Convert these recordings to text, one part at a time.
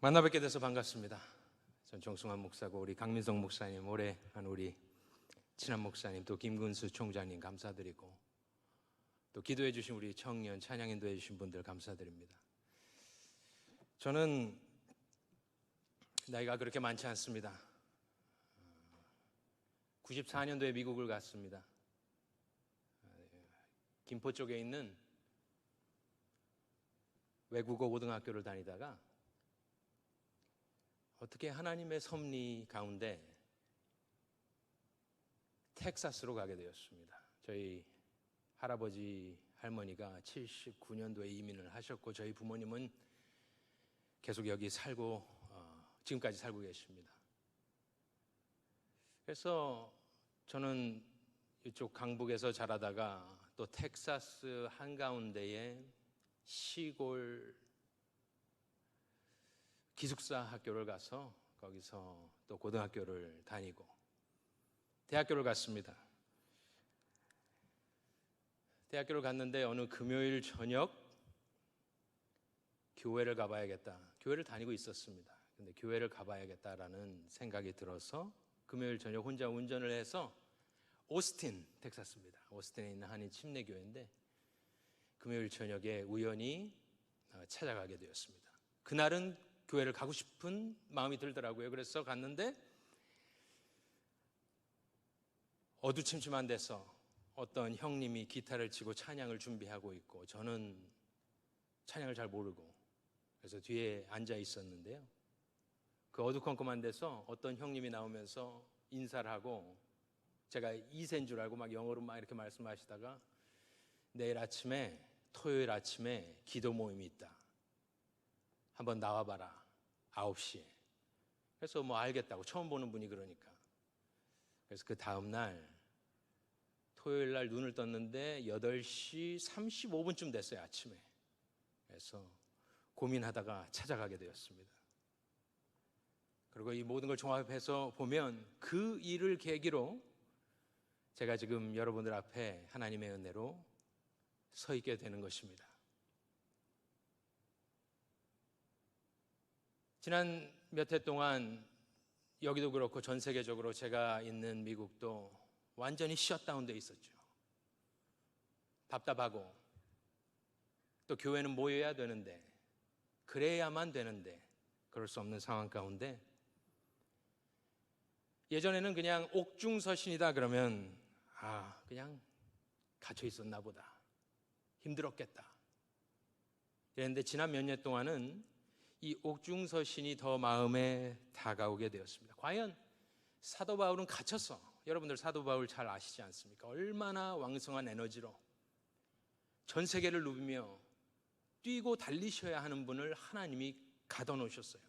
만나 뵙게 돼서 반갑습니다. 전 정승환 목사고 우리 강민성 목사님, 오래 한 우리 친한 목사님, 또 김근수 총장님 감사드리고, 또 기도해 주신 우리 청년 찬양 인도해 주신 분들 감사드립니다. 저는 나이가 그렇게 많지 않습니다. 94년도에 미국을 갔습니다. 김포 쪽에 있는 외국어 고등학교를 다니다가 어떻게 하나님의 섭리 가운데 텍사스로 가게 되었습니다. 저희 할아버지 할머니가 79년도에 이민을 하셨고, 저희 부모님은 계속 여기 살고 지금까지 살고 계십니다. 그래서 저는 이쪽 강북에서 자라다가 또 텍사스 한가운데에 시골 기숙사 학교를 가서 거기서 또 고등학교를 다니고 대학교를 갔습니다. 대학교를 갔는데 어느 금요일 저녁 교회를 가봐야겠다. 교회를 다니고 있었습니다. 근데 교회를 가봐야겠다라는 생각이 들어서 금요일 저녁 혼자 운전을 해서 오스틴, 텍사스입니다. 오스틴에 있는 한인 침례교회인데 금요일 저녁에 우연히 찾아가게 되었습니다. 그날은 교회를 가고 싶은 마음이 들더라고요. 그래서 갔는데 어두침침한 데서 어떤 형님이 기타를 치고 찬양을 준비하고 있고, 저는 찬양을 잘 모르고 그래서 뒤에 앉아 있었는데요. 그 어두컴컴한 데서 어떤 형님이 나오면서 인사를 하고, 제가 2세인 줄 알고 막 영어로 막 이렇게 말씀하시다가 내일 아침에, 토요일 아침에 기도 모임이 있다. 한번 나와봐라. 9시에. 그래서 뭐 알겠다고, 처음 보는 분이 그러니까. 그래서 그 다음날 토요일 날 눈을 떴는데 8시 35분쯤 됐어요, 아침에. 그래서 고민하다가 찾아가게 되었습니다. 그리고 이 모든 걸 종합해서 보면 그 일을 계기로 제가 지금 여러분들 앞에 하나님의 은혜로 서 있게 되는 것입니다. 지난 몇 해 동안 여기도 그렇고 전 세계적으로 제가 있는 미국도 완전히 셧다운돼 있었죠. 답답하고, 또 교회는 모여야 되는데, 그래야만 되는데 그럴 수 없는 상황 가운데, 예전에는 그냥 옥중서신이다 그러면 그냥 갇혀 있었나 보다, 힘들었겠다 그랬는데, 지난 몇 년 동안은 이 옥중서신이 더 마음에 다가오게 되었습니다. 과연 사도 바울은 갇혔어. 여러분들 사도 바울 잘 아시지 않습니까? 얼마나 왕성한 에너지로 전 세계를 누비며 뛰고 달리셔야 하는 분을 하나님이 가둬놓으셨어요.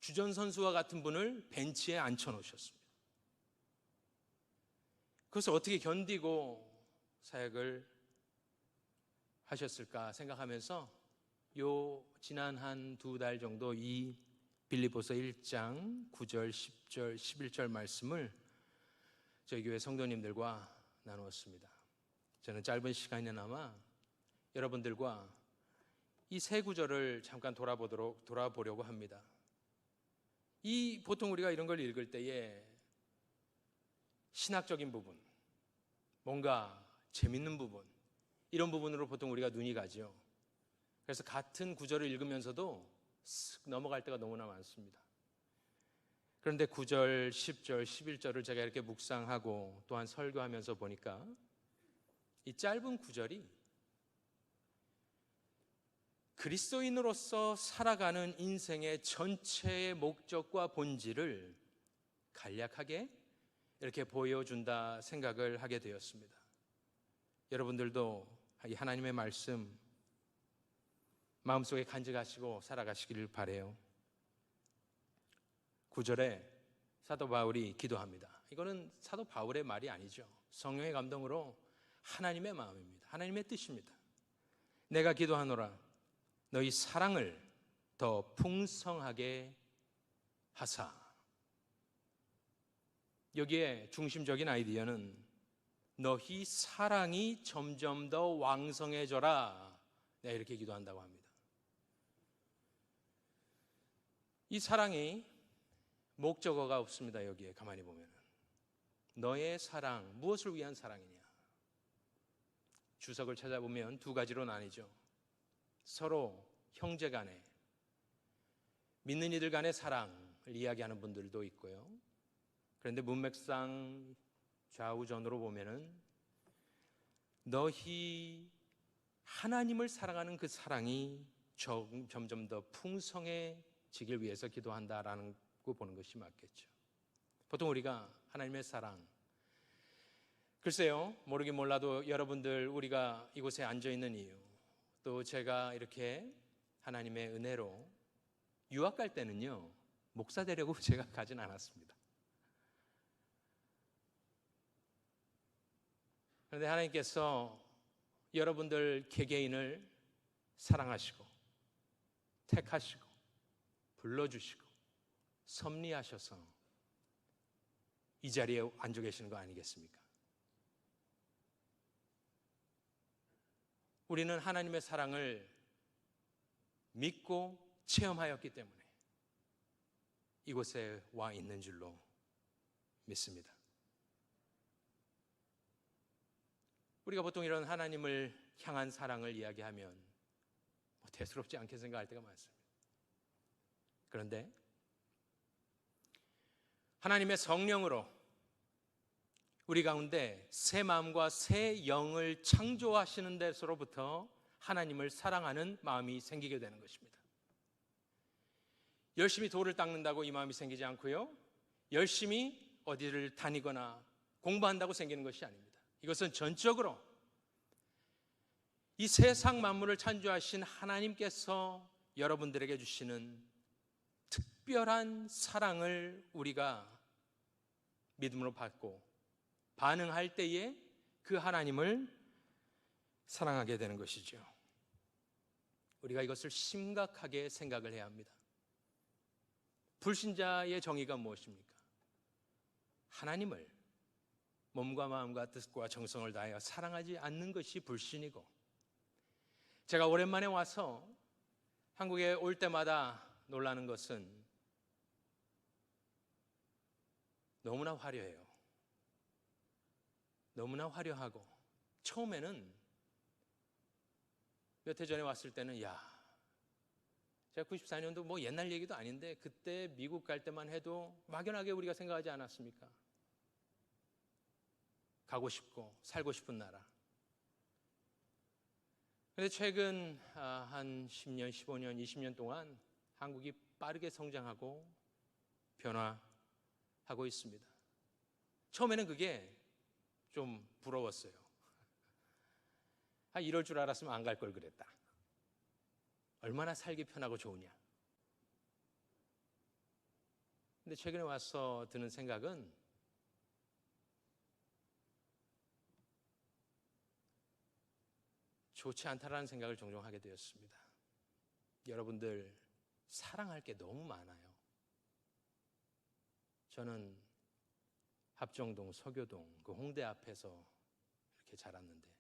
주전선수와 같은 분을 벤치에 앉혀놓으셨습니다. 그것을 어떻게 견디고 사역을 하셨을까 생각하면서 지난 한 2달 정도 이 빌립보서 1장 9절, 10절, 11절 말씀을 저희 교회 성도님들과 나누었습니다. 저는 짧은 시간이나마 여러분들과 이 세 구절을 잠깐 돌아보려고 합니다. 보통 우리가 이런 걸 읽을 때에 신학적인 부분, 뭔가 재밌는 부분, 이런 부분으로 보통 우리가 눈이 가죠. 그래서 같은 구절을 읽으면서도 쓱 넘어갈 때가 너무나 많습니다. 그런데 9절, 10절, 11절을 제가 이렇게 묵상하고 또한 설교하면서 보니까 이 짧은 구절이 그리스도인으로서 살아가는 인생의 전체의 목적과 본질을 간략하게 이렇게 보여준다 생각을 하게 되었습니다. 여러분들도 이 하나님의 말씀 마음속에 간직하시고 살아가시기를 바라요. 9절에 사도 바울이 기도합니다. 이거는 사도 바울의 말이 아니죠. 성령의 감동으로 하나님의 마음입니다. 하나님의 뜻입니다. 내가 기도하노라 너희 사랑을 더 풍성하게 하사. 여기에 중심적인 아이디어는 너희 사랑이 점점 더 왕성해져라, 내가 이렇게 기도한다고 합니다. 이 사랑이 목적어가 없습니다. 여기에 가만히 보면 너의 사랑, 무엇을 위한 사랑이냐? 주석을 찾아보면 두 가지로 나뉘죠. 서로 형제 간에, 믿는 이들 간의 사랑을 이야기하는 분들도 있고요. 그런데 문맥상 좌우전으로 보면은 너희 하나님을 사랑하는 그 사랑이 점점 더 풍성해지길 위해서 기도한다라는 거 보는 것이 맞겠죠. 보통 우리가 하나님의 사랑, 글쎄요, 모르긴 몰라도 여러분들 우리가 이곳에 앉아 있는 이유, 또 제가 이렇게 하나님의 은혜로 유학 갈 때는요, 목사 되려고 제가 가진 않았습니다. 그런데 하나님께서 여러분들 개개인을 사랑하시고 택하시고 불러주시고 섭리하셔서 이 자리에 앉아 계시는 거 아니겠습니까? 우리는 하나님의 사랑을 믿고 체험하였기 때문에 이곳에 와 있는 줄로 믿습니다. 우리가 보통 이런 하나님을 향한 사랑을 이야기하면 대수롭지 않게 생각할 때가 많습니다. 그런데 하나님의 성령으로 우리 가운데 새 마음과 새 영을 창조하시는 데서로부터 하나님을 사랑하는 마음이 생기게 되는 것입니다. 열심히 돌을 닦는다고 이 마음이 생기지 않고요, 열심히 어디를 다니거나 공부한다고 생기는 것이 아닙니다. 이것은 전적으로 이 세상 만물을 창조하신 하나님께서 여러분들에게 주시는 특별한 사랑을 우리가 믿음으로 받고 반응할 때에 그 하나님을 사랑하게 되는 것이죠. 우리가 이것을 심각하게 생각을 해야 합니다. 불신자의 정의가 무엇입니까? 하나님을 몸과 마음과 뜻과 정성을 다하여 사랑하지 않는 것이 불신이고, 제가 오랜만에 와서 한국에 올 때마다 놀라는 것은 너무나 화려해요. 너무나 화려하고, 처음에는 몇 해 전에 왔을 때는 제가 94년도 뭐 옛날 얘기도 아닌데 그때 미국 갈 때만 해도 막연하게 우리가 생각하지 않았습니까? 가고 싶고 살고 싶은 나라. 그런데 최근 한 10년, 15년, 20년 동안 한국이 빠르게 성장하고 변화하고 있습니다. 처음에는 그게 좀 부러웠어요. 이럴 줄 알았으면 안 갈 걸 그랬다. 얼마나 살기 편하고 좋으냐. 근데 최근에 와서 드는 생각은 좋지 않다라는 생각을 종종 하게 되었습니다. 여러분들 사랑할 게 너무 많아요. 저는 합정동, 서교동, 그 홍대 앞에서 이렇게 자랐는데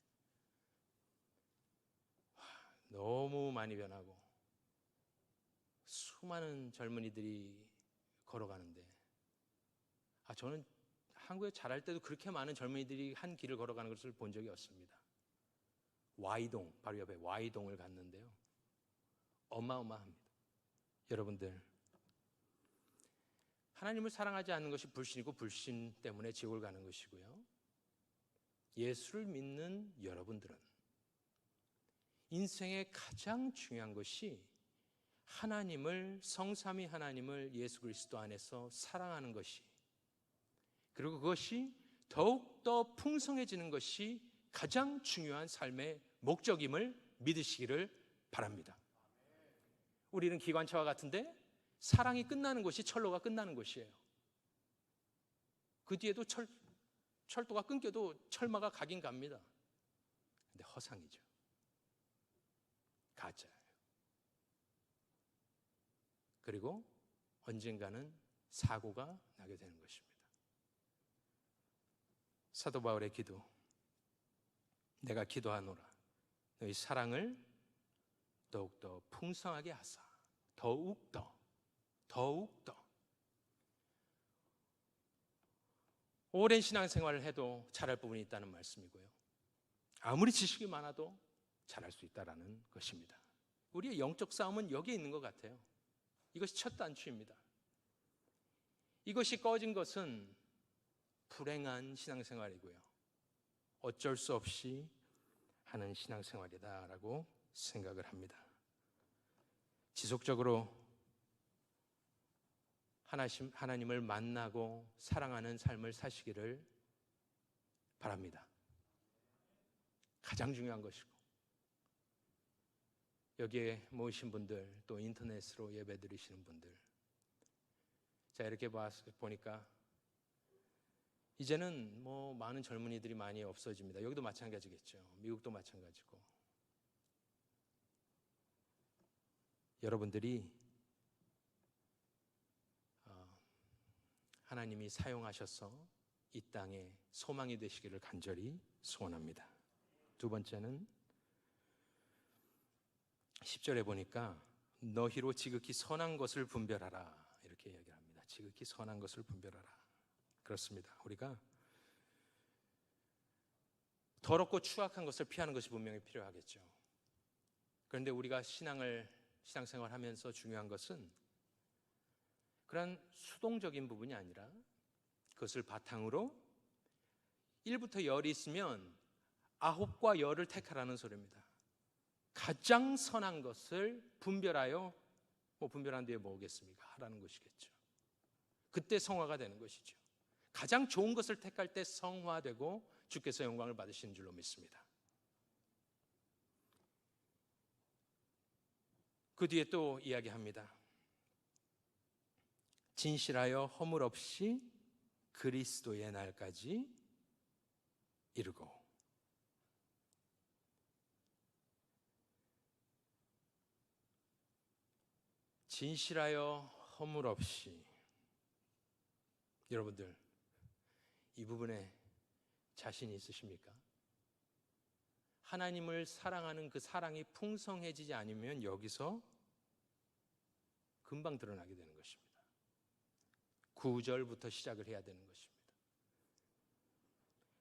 너무 많이 변하고 수많은 젊은이들이 걸어가는데 저는 한국에 자랄 때도 그렇게 많은 젊은이들이 한 길을 걸어가는 것을 본 적이 없습니다. Y동, 바로 옆에 Y동을 갔는데요, 어마어마합니다. 여러분들, 하나님을 사랑하지 않는 것이 불신이고 불신 때문에 지옥을 가는 것이고요, 예수를 믿는 여러분들은 인생의 가장 중요한 것이 하나님을, 성삼위 하나님을 예수 그리스도 안에서 사랑하는 것이, 그리고 그것이 더욱더 풍성해지는 것이 가장 중요한 삶의 목적임을 믿으시기를 바랍니다. 우리는 기관차와 같은데 사랑이 끝나는 것이 철로가 끝나는 것이에요. 그 뒤에도 철도가 끊겨도 철마가 가긴 갑니다. 근데 허상이죠. 가짜예요. 그리고 언젠가는 사고가 나게 되는 것입니다. 사도 바울의 기도, 내가 기도하노라 너희 사랑을 더욱더 풍성하게 하사 더욱더 더욱더 오랜 신앙생활을 해도 잘할 부분이 있다는 말씀이고요. 아무리 지식이 많아도 잘할 수 있다는 것입니다. 우리의 영적 싸움은 여기에 있는 것 같아요. 이것이 첫 단추입니다. 이것이 꺼진 것은 불행한 신앙생활이고요. 어쩔 수 없이 하는 신앙생활이다라고 생각을 합니다. 지속적으로 하나님을 만나고 사랑하는 삶을 사시기를 바랍니다. 가장 중요한 것이고, 여기에 모이신 분들, 또 인터넷으로 예배 드리시는 분들, 자, 이렇게 보니까 이제는 뭐 많은 젊은이들이 많이 없어집니다. 여기도 마찬가지겠죠. 미국도 마찬가지고. 여러분들이 하나님이 사용하셔서 이 땅에 소망이 되시기를 간절히 소원합니다. 두 번째는 10절에 보니까 너희로 지극히 선한 것을 분별하라, 이렇게 이야기합니다. 지극히 선한 것을 분별하라. 그렇습니다. 우리가 더럽고 추악한 것을 피하는 것이 분명히 필요하겠죠. 그런데 우리가 신앙생활하면서 중요한 것은 그런 수동적인 부분이 아니라 그것을 바탕으로 1부터 10이 있으면 9과 10을 택하라는 소리입니다. 가장 선한 것을 분별하여, 분별한 뒤에 뭐겠습니까? 하라는 것이겠죠. 그때 성화가 되는 것이죠. 가장 좋은 것을 택할 때 성화되고 주께서 영광을 받으시는 줄로 믿습니다. 그 뒤에 또 이야기합니다. 진실하여 허물 없이 그리스도의 날까지 이르고. 진실하여 허물 없이. 여러분들, 이 부분에 자신이 있으십니까? 하나님을 사랑하는 그 사랑이 풍성해지지 않으면 여기서 금방 드러나게 되는 것입니다. 9절부터 시작을 해야 되는 것입니다.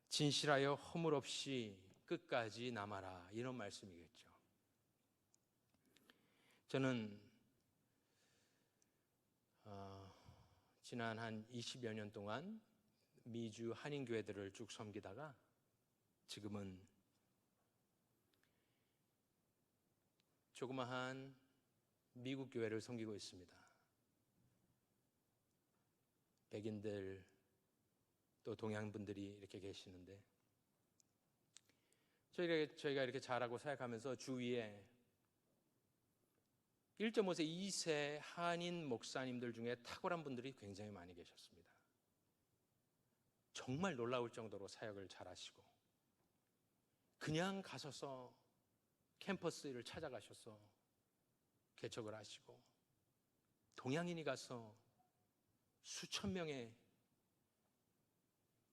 진실하여 허물 없이 끝까지 남아라, 이런 말씀이겠죠. 저는 지난 한 20여 년 동안 미주 한인교회들을 쭉 섬기다가 지금은 조그마한 미국 교회를 섬기고 있습니다. 백인들 또 동양분들이 이렇게 계시는데, 저희가 이렇게 자라고 생각하면서 주위에 1.5세, 2세 한인 목사님들 중에 탁월한 분들이 굉장히 많이 계셨습니다. 정말 놀라울 정도로 사역을 잘하시고, 그냥 가셔서 캠퍼스를 찾아가셔서 개척을 하시고, 동양인이 가서 수천 명의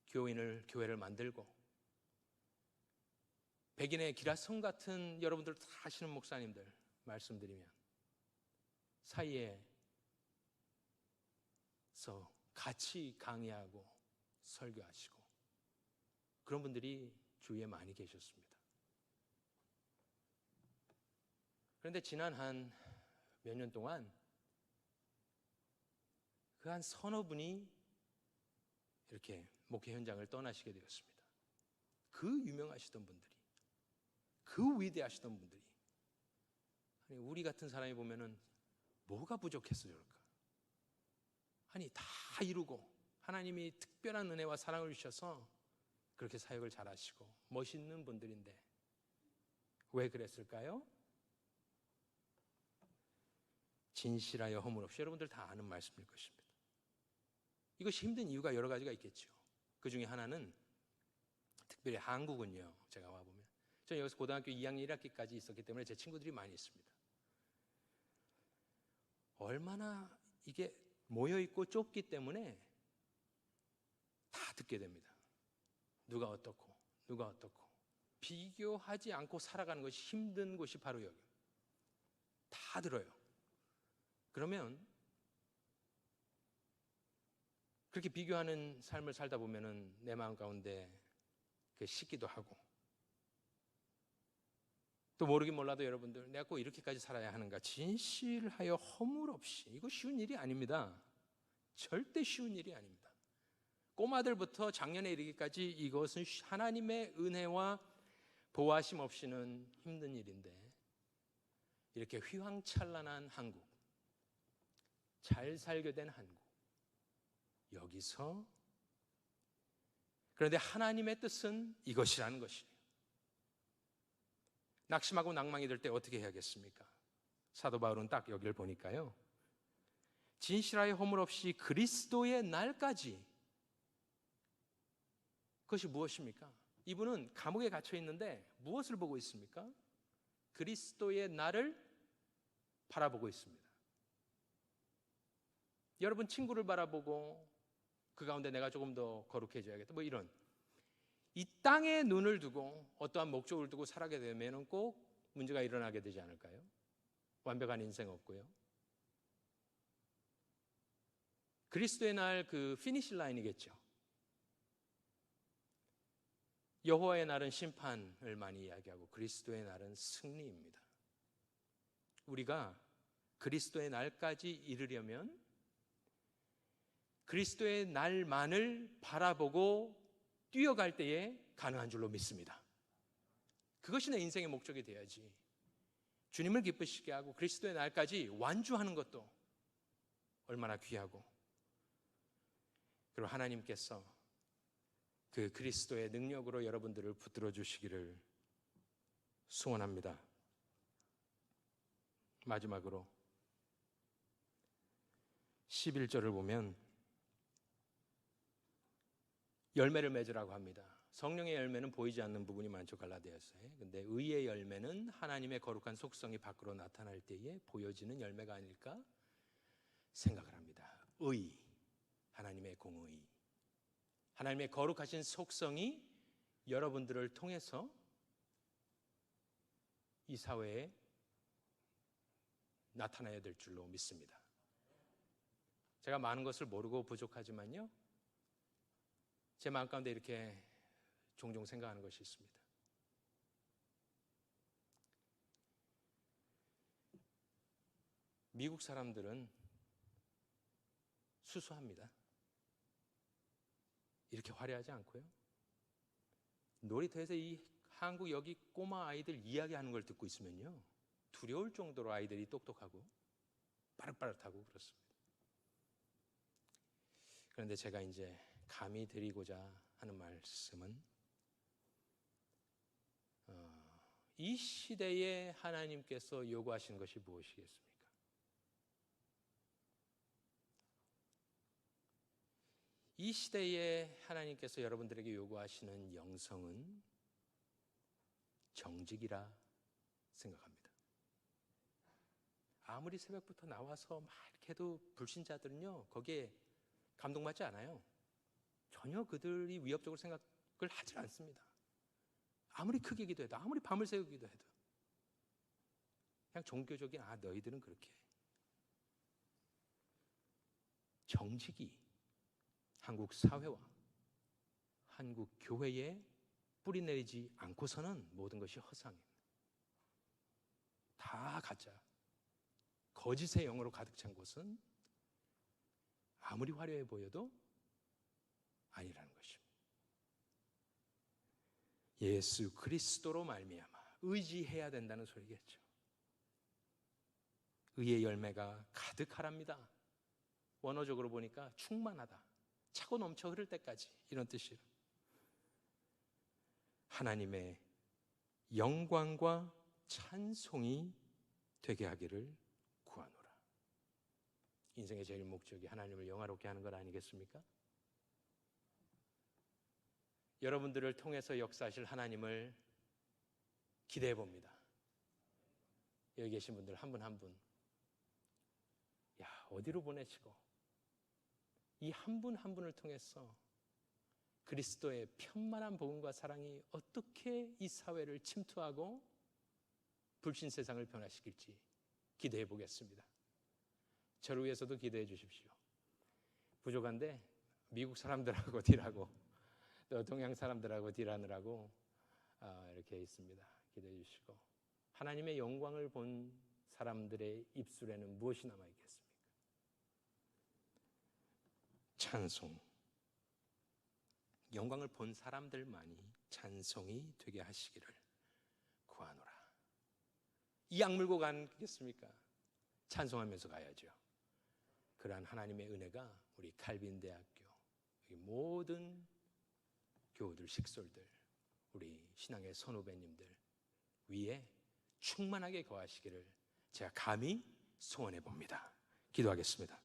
교회를 만들고, 백인의 기라성 같은 여러분들 다 아시는 목사님들 말씀드리면 사이에서 같이 강의하고 설교하시고, 그런 분들이 주위에 많이 계셨습니다. 그런데 지난 한 몇 년 동안 그 한 서너 분이 이렇게 목회 현장을 떠나시게 되었습니다. 그 유명하시던 분들이, 그 위대하시던 분들이, 아니, 우리 같은 사람이 보면은 뭐가 부족해서 저럴까? 아니, 다 이루고 하나님이 특별한 은혜와 사랑을 주셔서 그렇게 사역을 잘하시고 멋있는 분들인데 왜 그랬을까요? 진실하여 허물 없이. 여러분들 다 아는 말씀일 것입니다. 이것이 힘든 이유가 여러 가지가 있겠죠. 그 중에 하나는 특별히 한국은요, 제가 와보면 저는 여기서 고등학교 2학년 1학기까지 있었기 때문에 제 친구들이 많이 있습니다. 얼마나 이게 모여있고 좁기 때문에 다 듣게 됩니다. 누가 어떻고 누가 어떻고. 비교하지 않고 살아가는 것이 힘든 곳이 바로 여기. 다 들어요. 그러면 그렇게 비교하는 삶을 살다 보면은 내 마음 가운데 그 식기도 하고, 또 모르긴 몰라도 여러분들, 내가 꼭 이렇게까지 살아야 하는가? 진실하여 허물 없이. 이거 쉬운 일이 아닙니다. 절대 쉬운 일이 아닙니다. 꼬마들부터 작년에 이르기까지 이것은 하나님의 은혜와 보호하심 없이는 힘든 일인데, 이렇게 휘황찬란한 한국, 잘 살게 된 한국, 여기서 그런데 하나님의 뜻은 이것이라는 것이에요. 낙심하고 낭망이 들 때 어떻게 해야겠습니까? 사도 바울은 딱 여기를 보니까요, 진실하여 허물 없이 그리스도의 날까지. 그것이 무엇입니까? 이분은 감옥에 갇혀 있는데 무엇을 보고 있습니까? 그리스도의 날을 바라보고 있습니다. 여러분, 친구를 바라보고 그 가운데 내가 조금 더 거룩해져야겠다, 뭐 이런, 이 땅에 눈을 두고 어떠한 목적을 두고 살아게 되면 꼭 문제가 일어나게 되지 않을까요? 완벽한 인생 없고요. 그리스도의 날, 그 피니시 라인이겠죠. 여호와의 날은 심판을 많이 이야기하고 그리스도의 날은 승리입니다. 우리가 그리스도의 날까지 이르려면 그리스도의 날만을 바라보고 뛰어갈 때에 가능한 줄로 믿습니다. 그것이 내 인생의 목적이 돼야지. 주님을 기쁘시게 하고 그리스도의 날까지 완주하는 것도 얼마나 귀하고, 그리고 하나님께서 그 그리스도의 능력으로 여러분들을 붙들어 주시기를 소원합니다. 마지막으로 11절을 보면 열매를 맺으라고 합니다. 성령의 열매는 보이지 않는 부분이 많죠, 갈라디아서에. 근데 의의 열매는 하나님의 거룩한 속성이 밖으로 나타날 때에 보여지는 열매가 아닐까 생각을 합니다. 의, 하나님의 공의, 하나님의 거룩하신 속성이 여러분들을 통해서 이 사회에 나타나야 될 줄로 믿습니다. 제가 많은 것을 모르고 부족하지만요, 제 마음 가운데 이렇게 종종 생각하는 것이 있습니다. 미국 사람들은 수수합니다. 이렇게 화려하지 않고요. 놀이터에서 이 한국 여기 꼬마 아이들 이야기하는 걸 듣고 있으면요, 두려울 정도로 아이들이 똑똑하고 빠릇빠릇하고 그렇습니다. 그런데 제가 이제 감히 드리고자 하는 말씀은, 이 시대에 하나님께서 요구하시는 것이 무엇이겠습니까? 이 시대에 하나님께서 여러분들에게 요구하시는 영성은 정직이라 생각합니다. 아무리 새벽부터 나와서 막 이렇게 해도 불신자들은요, 거기에 감동받지 않아요. 전혀 그들이 위협적으로 생각을 하지 않습니다. 아무리 크게 기도해도, 아무리 밤을 새고 기도해도 그냥 종교적인, 너희들은 그렇게 해. 정직이 한국 사회와 한국 교회에 뿌리 내리지 않고서는 모든 것이 허상입니다. 다 가짜, 거짓의 영으로 가득 찬 곳은 아무리 화려해 보여도 아니라는 것입니다. 예수 그리스도로 말미암아 의지해야 된다는 소리겠죠. 의의 열매가 가득하랍니다. 원어적으로 보니까 충만하다, 차고 넘쳐 흐를 때까지, 이런 뜻이에요. 하나님의 영광과 찬송이 되게 하기를 구하노라. 인생의 제일 목적이 하나님을 영화롭게 하는 것 아니겠습니까? 여러분들을 통해서 역사하실 하나님을 기대해 봅니다. 여기 계신 분들 한 분 한 분, 어디로 보내시고 이 한 분 한 분을 통해서 그리스도의 편만한 복음과 사랑이 어떻게 이 사회를 침투하고 불신 세상을 변화시킬지 기대해 보겠습니다. 저를 위해서도 기대해 주십시오. 부족한데 미국 사람들하고 딜하고 또 동양 사람들하고 딜하느라고 이렇게 있습니다. 기도해 주시고, 하나님의 영광을 본 사람들의 입술에는 무엇이 남아 있겠습니까? 찬송. 영광을 본 사람들만이 찬송이 되게 하시기를 구하노라. 이 악물고 가겠습니까? 찬송하면서 가야죠. 그러한 하나님의 은혜가 우리 칼빈대학교 모든 교우들, 식솔들, 우리 신앙의 선후배님들 위에 충만하게 거하시기를 제가 감히 소원해 봅니다. 기도하겠습니다.